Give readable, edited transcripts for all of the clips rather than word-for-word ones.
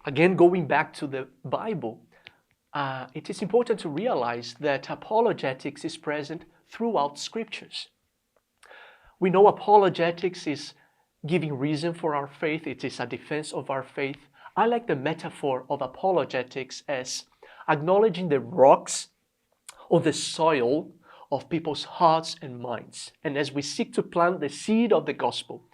Again, going back to the Bible, it is important to realize that apologetics is present throughout scriptures. We know apologetics is giving reason for our faith. It is a defense of our faith. I like the metaphor of apologetics as acknowledging the rocks or the soil of people's hearts and minds. And as we seek to plant the seed of the gospel,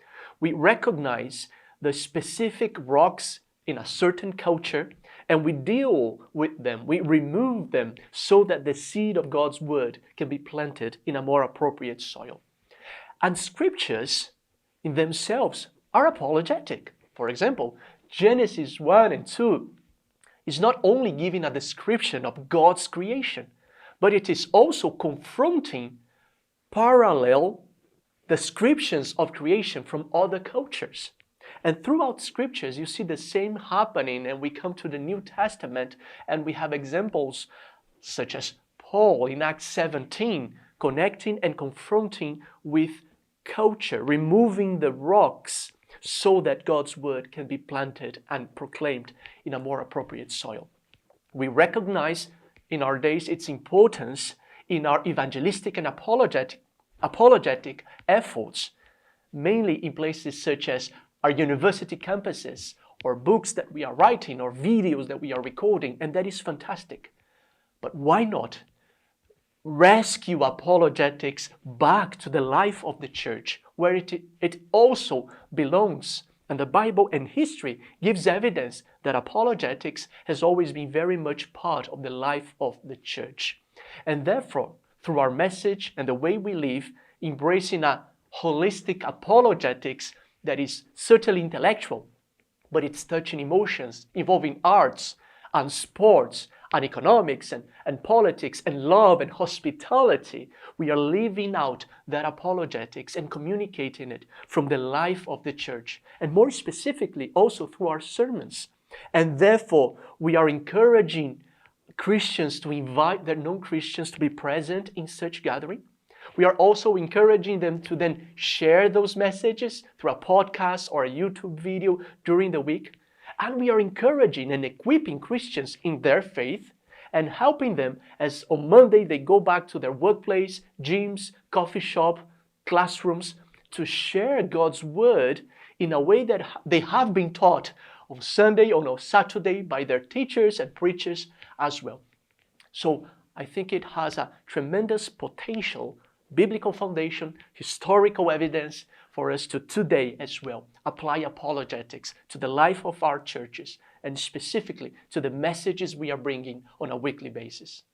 we recognize the specific rocks in a certain culture and we deal with them, we remove them so that the seed of God's word can be planted in a more appropriate soil. And scriptures in themselves are apologetic. For example, Genesis 1 and 2 is not only giving a description of God's creation, but it is also confronting parallel descriptions of creation from other cultures. And throughout scriptures, you see the same happening, and we come to the New Testament and we have examples such as Paul in Acts 17, connecting and confronting with culture, removing the rocks so that God's word can be planted and proclaimed in a more appropriate soil. We recognize in our days its importance in our evangelistic and apologetic efforts, mainly in places such as our university campuses, or books that we are writing, or videos that we are recording, and that is fantastic. But why not rescue apologetics back to the life of the church, where it also belongs? And the Bible and history gives evidence that apologetics has always been very much part of the life of the church. And therefore, through our message and the way we live, embracing a holistic apologetics that is certainly intellectual, but it's touching emotions, involving arts and sports and economics and politics and love and hospitality. We are living out that apologetics and communicating it from the life of the church, and more specifically also through our sermons. And therefore, we are encouraging Christians to invite their non-Christians to be present in such gathering. We are also encouraging them to then share those messages through a podcast or a YouTube video during the week. And we are encouraging and equipping Christians in their faith and helping them as on Monday they go back to their workplace, gyms, coffee shop, classrooms to share God's word in a way that they have been taught on Sunday or on Saturday by their teachers and preachers as well. So I think it has a tremendous potential, biblical foundation, historical evidence for us to today as well apply apologetics to the life of our churches and specifically to the messages we are bringing on a weekly basis.